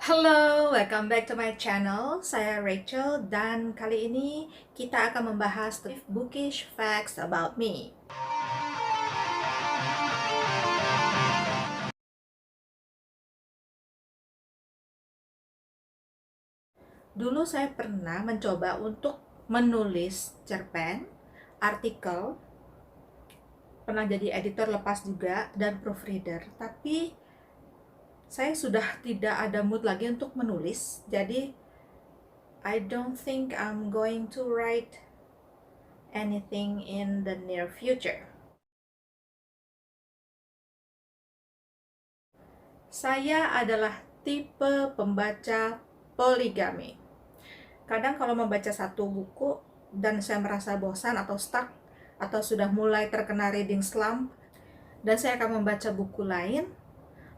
Halo, welcome back to my channel. Saya Rachel dan kali ini kita akan membahas bookish facts about me. Dulu saya pernah mencoba untuk menulis cerpen, artikel, pernah jadi editor lepas juga dan proofreader, tapi saya sudah tidak ada mood lagi untuk menulis, jadi I don't think I'm going to write anything in the near future. Saya adalah tipe pembaca poligami. Kadang kalau membaca satu buku dan saya merasa bosan atau stuck atau sudah mulai terkena reading slump, dan saya akan membaca buku lain,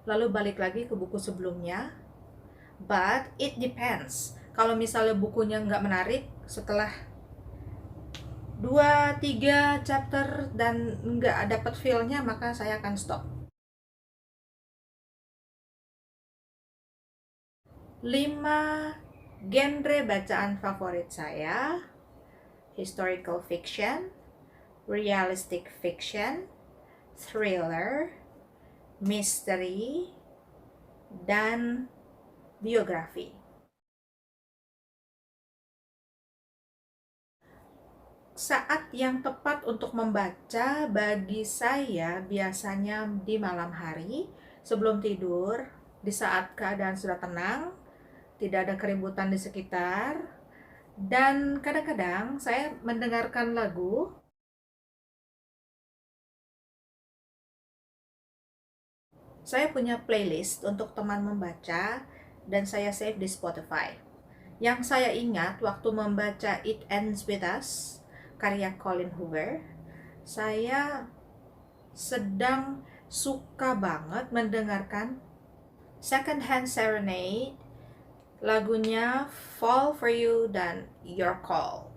lalu balik lagi ke buku sebelumnya. But it depends. Kalau misalnya bukunya nggak menarik, setelah 2-3 chapter dan nggak dapat feel-nya, maka saya akan stop. 5 genre bacaan favorit saya: historical fiction, realistic fiction, thriller, misteri, dan biografi. Saat yang tepat untuk membaca bagi saya biasanya di malam hari, sebelum tidur, di saat keadaan sudah tenang, tidak ada keributan di sekitar, dan kadang-kadang saya mendengarkan lagu. Saya punya playlist untuk teman membaca dan saya save di Spotify. Yang saya ingat waktu membaca It Ends With Us, karya Colin Hoover, saya sedang suka banget mendengarkan Second Hand Serenade, lagunya Fall For You dan Your Call.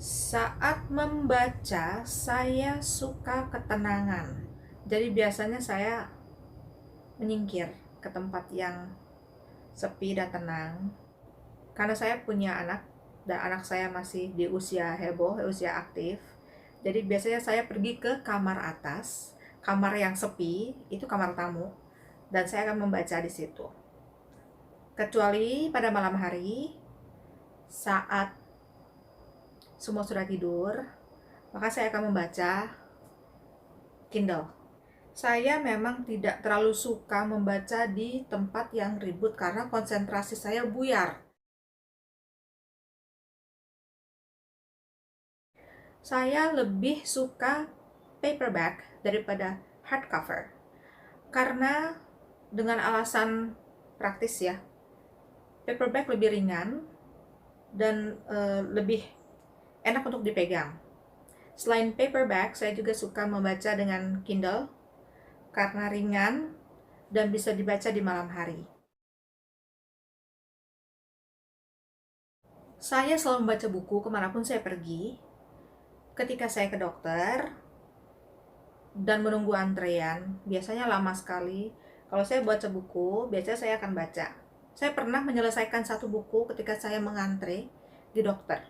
Saat membaca, saya suka ketenangan. Jadi biasanya saya menyingkir ke tempat yang sepi dan tenang. Karena saya punya anak, dan anak saya masih di usia heboh, usia aktif. Jadi biasanya saya pergi ke kamar atas, kamar yang sepi, itu kamar tamu, dan saya akan membaca di situ. Kecuali pada malam hari, saat semua sudah tidur, maka saya akan membaca Kindle. Saya memang tidak terlalu suka membaca di tempat yang ribut karena konsentrasi saya buyar. Saya lebih suka paperback daripada hardcover. Karena dengan alasan praktis ya, paperback lebih ringan dan lebih enak untuk dipegang. Selain paperback, saya juga suka membaca dengan Kindle karena ringan dan bisa dibaca di malam hari. Saya selalu membaca buku kemanapun saya pergi. Ketika saya ke dokter dan menunggu antrean, biasanya lama sekali. Kalau saya baca buku, biasanya saya akan baca. Saya pernah menyelesaikan satu buku ketika saya mengantre di dokter.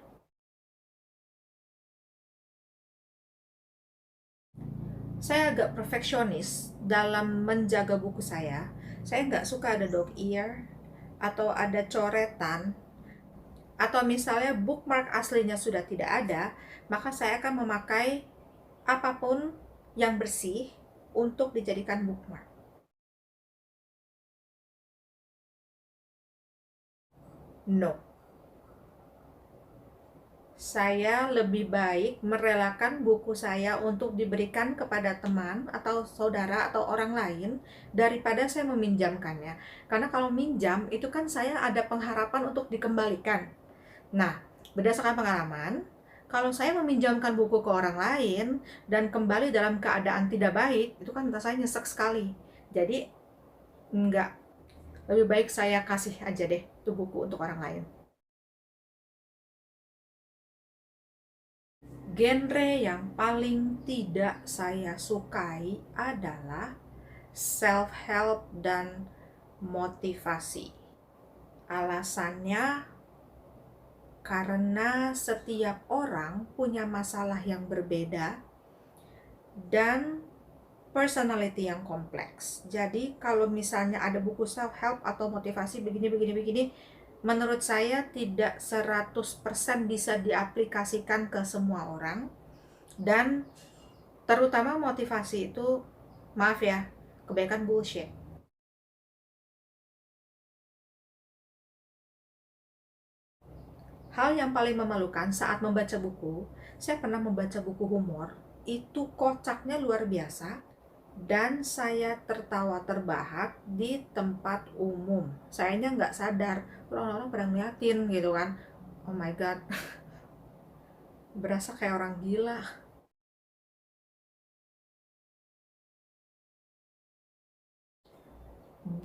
Saya agak perfeksionis dalam menjaga buku saya. Saya nggak suka ada dog ear atau ada coretan, atau misalnya bookmark aslinya sudah tidak ada, maka saya akan memakai apapun yang bersih untuk dijadikan bookmark. No. Saya lebih baik merelakan buku saya untuk diberikan kepada teman atau saudara atau orang lain daripada saya meminjamkannya. Karena kalau minjam itu kan saya ada pengharapan untuk dikembalikan. Nah, berdasarkan pengalaman, kalau saya meminjamkan buku ke orang lain dan kembali dalam keadaan tidak baik, itu kan rasanya nyesek sekali. Jadi, enggak. Lebih baik saya kasih aja deh tuh buku untuk orang lain. Genre yang paling tidak saya sukai adalah self-help dan motivasi. Alasannya karena setiap orang punya masalah yang berbeda dan personality yang kompleks. Jadi kalau misalnya ada buku self-help atau motivasi begini, menurut saya tidak 100% bisa diaplikasikan ke semua orang. Dan terutama motivasi itu, maaf ya, kebanyakan bullshit. Hal yang paling memalukan saat membaca buku, saya pernah membaca buku humor, itu kocaknya luar biasa, dan saya tertawa terbahak di tempat umum. Sayanya nggak sadar, orang-orang pada ngeliatin gitu kan. Oh my god, berasa kayak orang gila.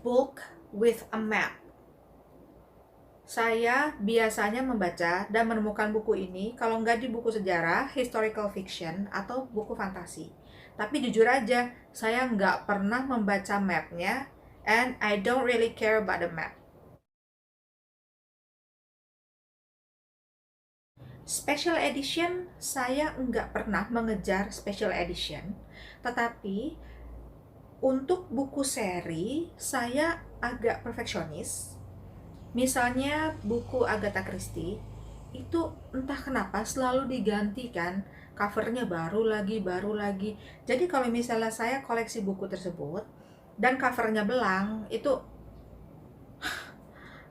Book with a map. Saya biasanya membaca dan menemukan buku ini kalau nggak di buku sejarah, historical fiction, atau buku fantasi. Tapi jujur aja, saya nggak pernah membaca mapnya, and I don't really care about the map. Special edition, saya nggak pernah mengejar special edition. Tetapi, untuk buku seri, saya agak perfeksionis. Misalnya buku Agatha Christie, itu entah kenapa selalu digantikan, covernya baru lagi. Jadi kalau misalnya saya koleksi buku tersebut dan covernya belang, itu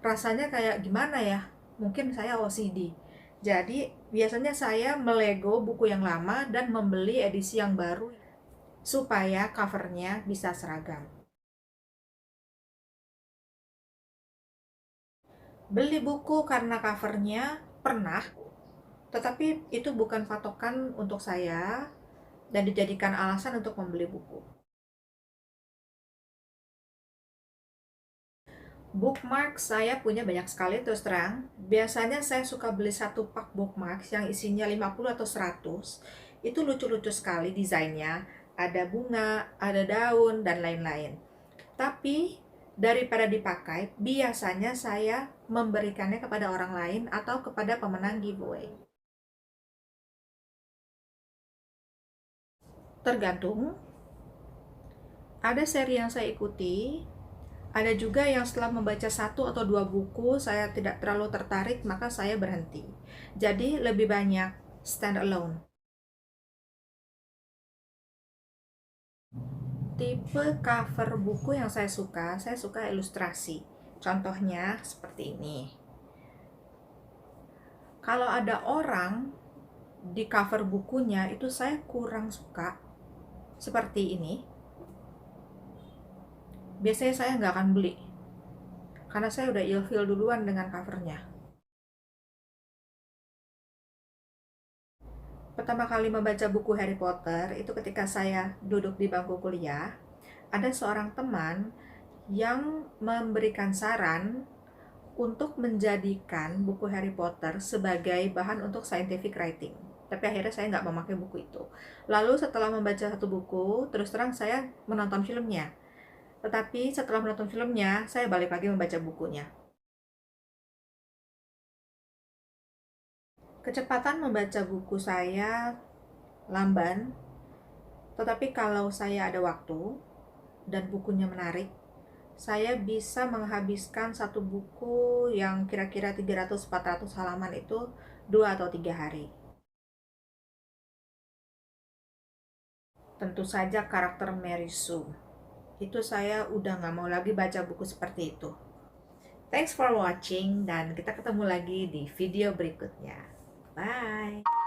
rasanya kayak gimana ya? Mungkin saya OCD. Jadi biasanya saya melego buku yang lama dan membeli edisi yang baru supaya covernya bisa seragam. Beli buku karena covernya pernah, tetapi itu bukan patokan untuk saya dan dijadikan alasan untuk membeli buku. Bookmark saya punya banyak sekali terus terang. Biasanya saya suka beli satu pak bookmark yang isinya 50 atau 100. Itu lucu-lucu sekali desainnya. Ada bunga, ada daun, dan lain-lain. Tapi daripada dipakai, biasanya saya memberikannya kepada orang lain atau kepada pemenang giveaway. Tergantung. Ada seri yang saya ikuti, ada juga yang setelah membaca satu atau dua buku saya tidak terlalu tertarik, maka saya berhenti. Jadi lebih banyak stand alone. Tipe cover buku yang saya suka ilustrasi. Contohnya seperti ini. Kalau ada orang di cover bukunya itu saya kurang suka. Seperti ini. Biasanya saya nggak akan beli. Karena saya udah ilfeel duluan dengan covernya. Pertama kali membaca buku Harry Potter itu ketika saya duduk di bangku kuliah, ada seorang teman yang memberikan saran untuk menjadikan buku Harry Potter sebagai bahan untuk scientific writing. Tapi akhirnya saya nggak memakai buku itu. Lalu setelah membaca satu buku, terus terang saya menonton filmnya. Tetapi setelah menonton filmnya, saya balik lagi membaca bukunya. Kecepatan membaca buku saya lamban, tetapi kalau saya ada waktu dan bukunya menarik, saya bisa menghabiskan satu buku yang kira-kira 300-400 halaman itu 2 atau 3 hari. Tentu saja karakter Mary Sue. Itu saya udah nggak mau lagi baca buku seperti itu. Thanks for watching dan kita ketemu lagi di video berikutnya. Bye!